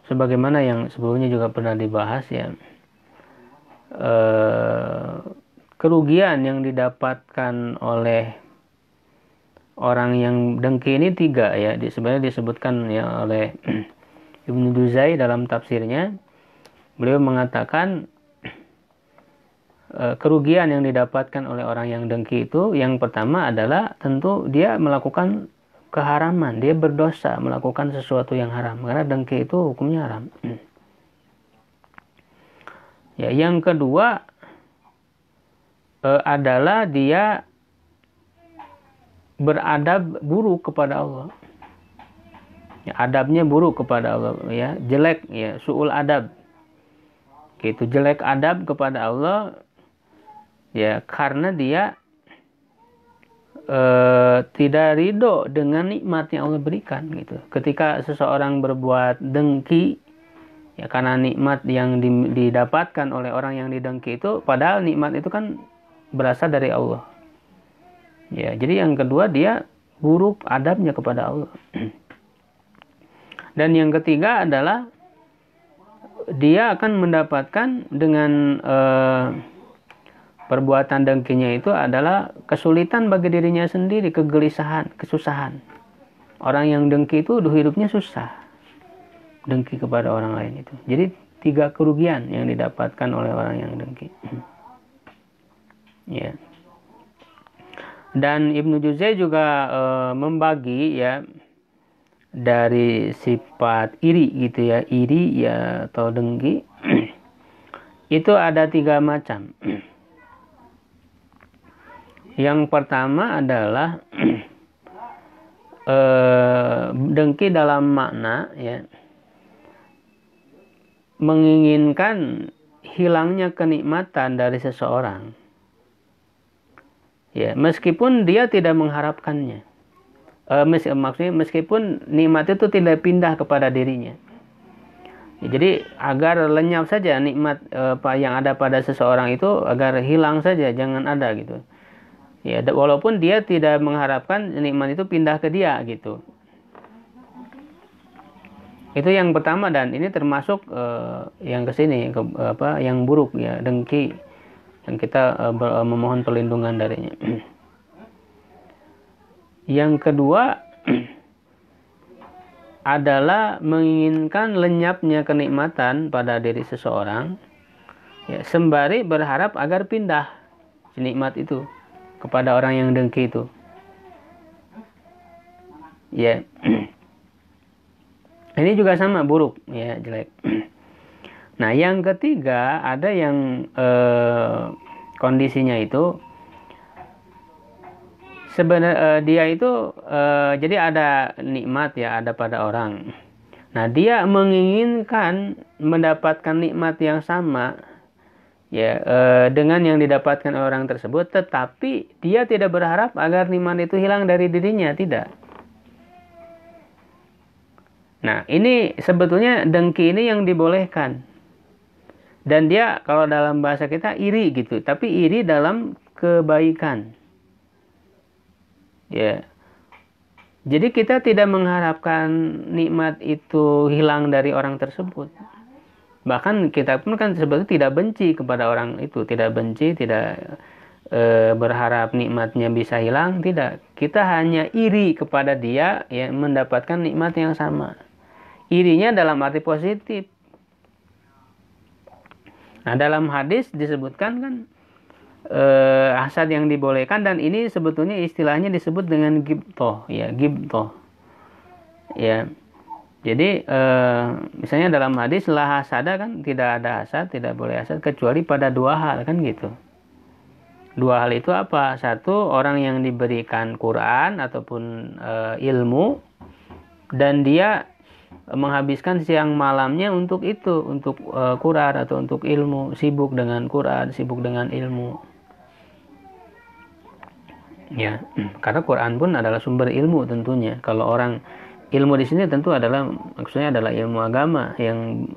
sebagaimana yang sebelumnya juga pernah dibahas, ya. Kerugian yang didapatkan oleh orang yang dengki ini 3, ya. Sebenarnya disebutkan, ya, oleh Ibnu Juzai dalam tafsirnya. Beliau mengatakan kerugian yang didapatkan oleh orang yang dengki itu, yang pertama adalah tentu dia melakukan keharaman, dia berdosa melakukan sesuatu yang haram, karena dengki itu hukumnya haram. Ya, yang kedua adalah dia beradab buruk kepada Allah. Ya, adabnya buruk kepada Allah, ya, jelek, ya, su'ul adab. Gitu, jelek adab kepada Allah, ya, karena dia tidak ridho dengan nikmat yang Allah berikan, gitu. Ketika seseorang berbuat dengki, ya, karena nikmat yang didapatkan oleh orang yang didengki itu, padahal nikmat itu kan berasal dari Allah. Ya, jadi yang kedua, dia buruk adabnya kepada Allah. Dan yang ketiga adalah dia akan mendapatkan dengan perbuatan dengkinya itu adalah kesulitan bagi dirinya sendiri, kegelisahan, kesusahan. Orang yang dengki itu hidupnya susah. Dengki kepada orang lain itu. Jadi 3 kerugian yang didapatkan oleh orang yang dengki. Ya. Dan Ibnu Juzai juga membagi ya dari sifat iri gitu ya, iri ya atau dengki itu ada 3 macam. Yang pertama adalah dengki dalam makna ya, menginginkan hilangnya kenikmatan dari seseorang. Ya, meskipun dia tidak mengharapkannya. Maksudnya meskipun nikmat itu tidak pindah kepada dirinya. Ya, jadi agar lenyap saja nikmat yang ada pada seseorang itu, agar hilang saja, jangan ada gitu. Ya, walaupun dia tidak mengharapkan nikmat itu pindah ke dia gitu. Itu yang pertama, dan ini termasuk yang kesini yang buruk ya, dengki, yang kita memohon perlindungan darinya. Yang kedua adalah menginginkan lenyapnya kenikmatan pada diri seseorang ya, sembari berharap agar pindah nikmat itu kepada orang yang dengki itu ya. Ini juga sama, buruk ya, jelek. Nah, yang ketiga ada yang kondisinya itu sebenarnya dia itu jadi ada nikmat ya, ada pada orang. Nah, dia menginginkan mendapatkan nikmat yang sama ya dengan yang didapatkan orang tersebut, tetapi dia tidak berharap agar nikmat itu hilang dari dirinya, tidak. Nah, ini sebetulnya dengki ini yang dibolehkan. Dan dia kalau dalam bahasa kita iri gitu, tapi iri dalam kebaikan. Ya. Jadi kita tidak mengharapkan nikmat itu hilang dari orang tersebut. Bahkan kita pun kan sebetulnya tidak benci kepada orang itu, tidak benci, tidak berharap nikmatnya bisa hilang, tidak. Kita hanya iri kepada dia ya, mendapatkan nikmat yang sama. Irinya dalam arti positif. Nah, dalam hadis disebutkan kan hasad yang dibolehkan, dan ini sebetulnya istilahnya disebut dengan ghibthah ya, ghibthah ya. Jadi misalnya dalam hadis la hasada kan, tidak ada hasad, tidak boleh hasad kecuali pada 2 hal kan gitu. 2 hal itu apa? Satu, orang yang diberikan Quran ataupun ilmu dan dia menghabiskan siang malamnya untuk itu, untuk Quran atau untuk ilmu, sibuk dengan Quran, sibuk dengan ilmu. Ya, karena Quran pun adalah sumber ilmu tentunya. Kalau orang ilmu di sini tentu adalah maksudnya adalah ilmu agama yang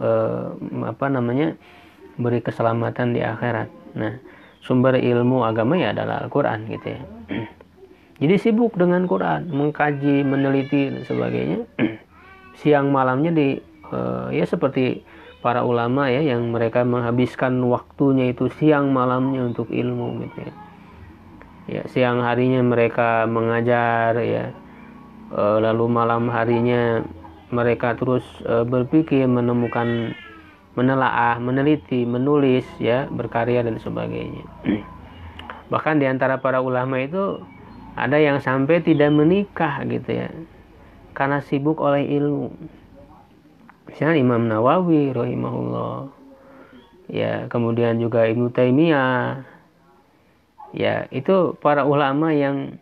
beri keselamatan di akhirat. Nah, sumber ilmu agama ya adalah Al-Quran gitu ya. Jadi sibuk dengan Quran, mengkaji, meneliti dan sebagainya. Siang malamnya ya seperti para ulama ya, yang mereka menghabiskan waktunya itu siang malamnya untuk ilmu gitu ya. Ya, siang harinya mereka mengajar ya, lalu malam harinya mereka terus berpikir, menemukan, menelaah, meneliti, menulis ya, berkarya dan sebagainya. Bahkan di antara para ulama itu ada yang sampai tidak menikah gitu ya, karena sibuk oleh ilmu. Misalnya Imam Nawawi rahimahullah ya, kemudian juga Ibnu Taimiyah ya, itu para ulama yang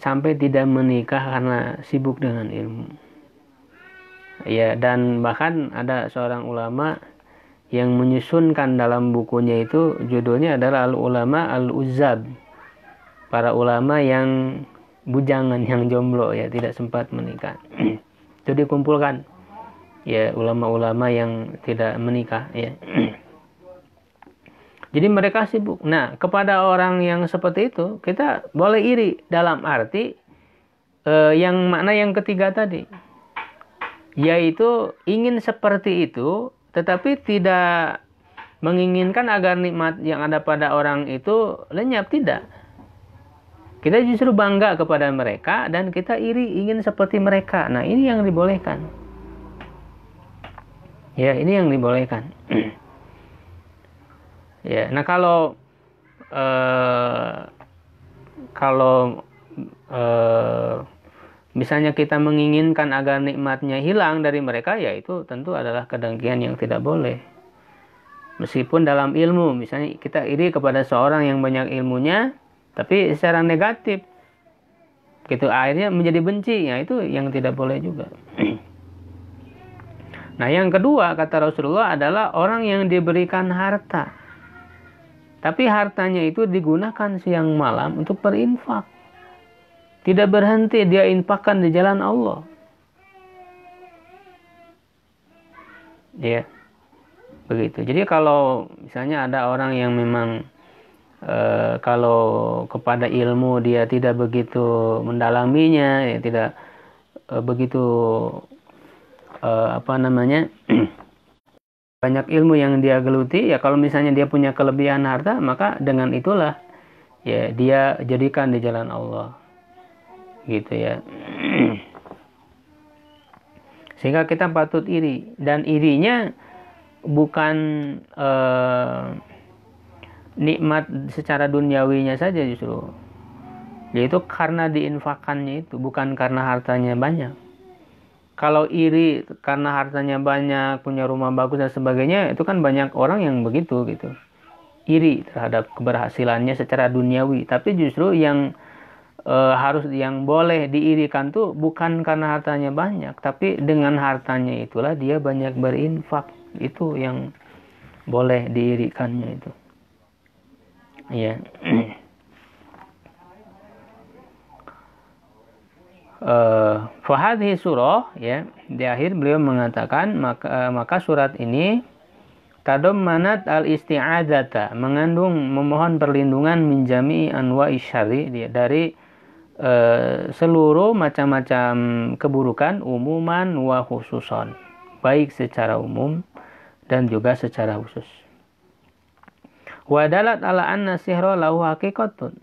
sampai tidak menikah karena sibuk dengan ilmu ya. Dan bahkan ada seorang ulama yang menyusunkan dalam bukunya itu, judulnya adalah Al-Ulama Al-Uzzab, para ulama yang bujangan, yang jomblo ya, tidak sempat menikah. Itu dikumpulkan ya, ulama-ulama yang tidak menikah ya. Jadi mereka sibuk. Nah, kepada orang yang seperti itu kita boleh iri dalam arti yang makna yang ketiga tadi, yaitu ingin seperti itu tetapi tidak menginginkan agar nikmat yang ada pada orang itu lenyap, tidak. Kita justru bangga kepada mereka dan kita iri, ingin seperti mereka. Nah, ini yang dibolehkan. Ya, ini yang dibolehkan. Ya, nah kalau kalau misalnya kita menginginkan agar nikmatnya hilang dari mereka, ya itu tentu adalah kedengkian yang tidak boleh. Meskipun dalam ilmu, misalnya kita iri kepada seorang yang banyak ilmunya, tapi secara negatif, gitu, akhirnya menjadi benci, ya itu yang tidak boleh juga. Nah, yang kedua kata Rasulullah adalah orang yang diberikan harta, tapi hartanya itu digunakan siang malam untuk berinfak. Tidak berhenti dia infakkan di jalan Allah. Ya, begitu. Jadi kalau misalnya ada orang yang memang kalau kepada ilmu dia tidak begitu mendalaminya, ya tidak begitu banyak ilmu yang dia geluti, ya kalau misalnya dia punya kelebihan harta, maka dengan itulah ya dia jadikan di jalan Allah, gitu ya. Sehingga kita patut iri, dan irinya bukan nikmat secara duniawinya saja, justru yaitu karena diinfakannya itu, bukan karena hartanya banyak. Kalau iri karena hartanya banyak, punya rumah bagus dan sebagainya, itu kan banyak orang yang begitu gitu. Iri terhadap keberhasilannya secara duniawi. Tapi justru yang yang boleh diirikan tuh bukan karena hartanya banyak, tapi dengan hartanya itulah dia banyak berinfak. Itu yang boleh diirikannya itu. Iya. Fahadhi surah, ya, di akhir beliau mengatakan maka surat ini tadammanat al-isti'adzata, mengandung memohon perlindungan min jami'i anwa'i syarri, dari seluruh macam-macam keburukan, umuman wa khususan, baik secara umum dan juga secara khusus. Wa dalat ala anna sihra lahu hakikatun.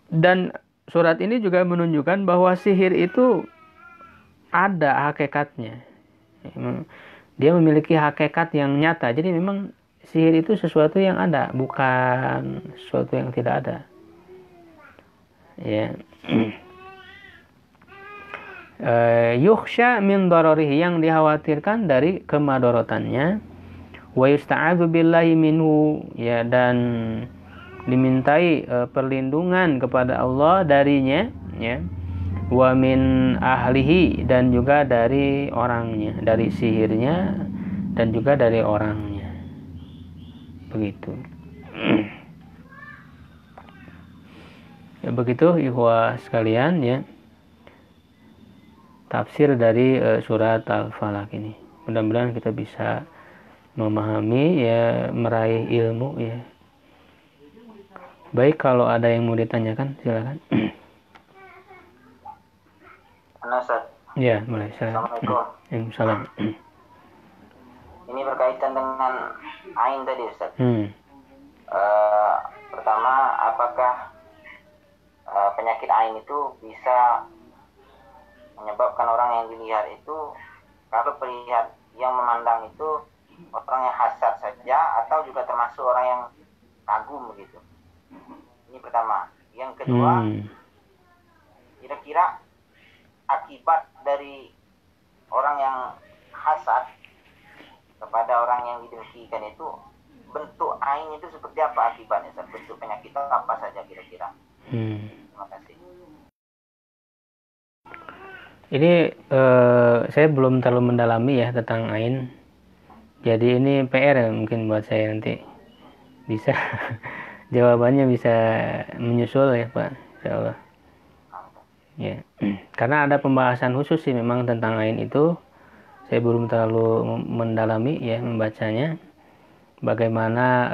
Dan surat ini juga menunjukkan bahwa sihir itu ada hakikatnya. Dia memiliki hakikat yang nyata. Jadi memang sihir itu sesuatu yang ada, bukan sesuatu yang tidak ada. Ya. Yukhsha min dararihi, yang dikhawatirkan dari kemadaratannya. Wa yusta'adzu billahi minhu, ya, dan dimintai perlindungan kepada Allah darinya, ya. Wa min ahlihi, dan juga dari orangnya, dari sihirnya dan juga dari orangnya. Begitu. Ya, begitu ikhwah sekalian, ya, tafsir dari surat Al-Falaq ini. Mudah-mudahan kita bisa memahami, ya, meraih ilmu, ya. Baik, kalau ada yang mau ditanyakan silakan. Ustaz. Ya, mulai. Assalamualaikum. Waalaikumsalam. Ini berkaitan dengan ain tadi, Ustaz. Pertama, apakah penyakit ain itu bisa menyebabkan orang yang dilihat itu, kalau pelihat yang memandang itu orang yang hasad saja, atau juga termasuk orang yang kagum begitu? Ini pertama. Yang kedua, kira-kira akibat dari orang yang hasad kepada orang yang didengkikan itu, bentuk ain itu seperti apa akibatnya? Bentuk penyakit apa saja kira-kira? Terima kasih. Ini saya belum terlalu mendalami, ya, tentang ain. Jadi ini PR ya, mungkin buat saya nanti bisa jawabannya bisa menyusul, ya Pak, insyaallah. Ya, karena ada pembahasan khusus sih memang tentang ain itu. Saya belum terlalu mendalami, ya, membacanya. Bagaimana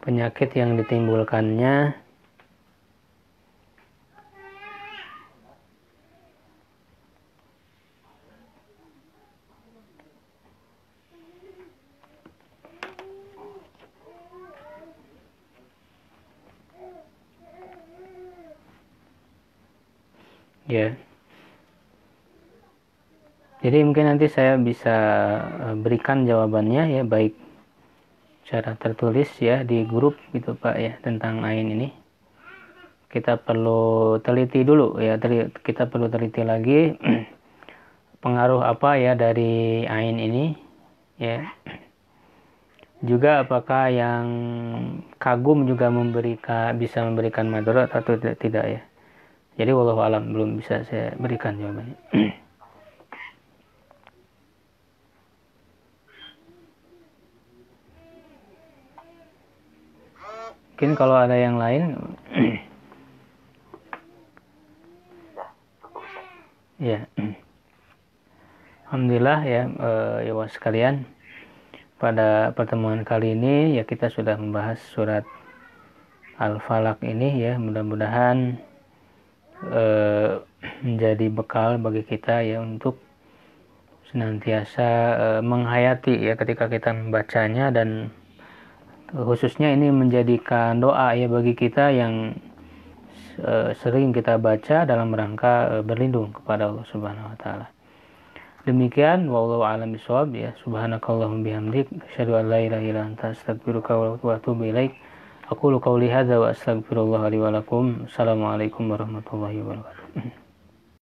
penyakit yang ditimbulkannya. Ya. Jadi mungkin nanti saya bisa berikan jawabannya, ya, baik secara tertulis ya di grup gitu Pak ya tentang ain ini. Kita perlu teliti dulu ya, kita perlu teliti lagi pengaruh apa ya dari ain ini ya. Juga apakah yang kagum juga bisa memberikan madarat atau tidak ya. Jadi wallahu alam, belum bisa saya berikan jawabannya. Mungkin kalau ada yang lain ya. Alhamdulillah ya ya sekalian, pada pertemuan kali ini ya kita sudah membahas surat Al-Falaq ini ya, mudah-mudahan menjadi bekal bagi kita ya untuk senantiasa menghayati ya ketika kita membacanya, dan khususnya ini menjadikan doa ya bagi kita yang sering kita baca dalam rangka berlindung kepada Allah Subhanahu wa taala. Demikian, wallahu a'lam bishawab ya. Subhanakallahumma bihamdik, asyhadu an la ilaha illa anta, astaghfiruka wa atubu ilaik. Aqulu qawli hadza wa astaghfirullah li wa lakum. Assalamualaikum warahmatullahi wabarakatuh.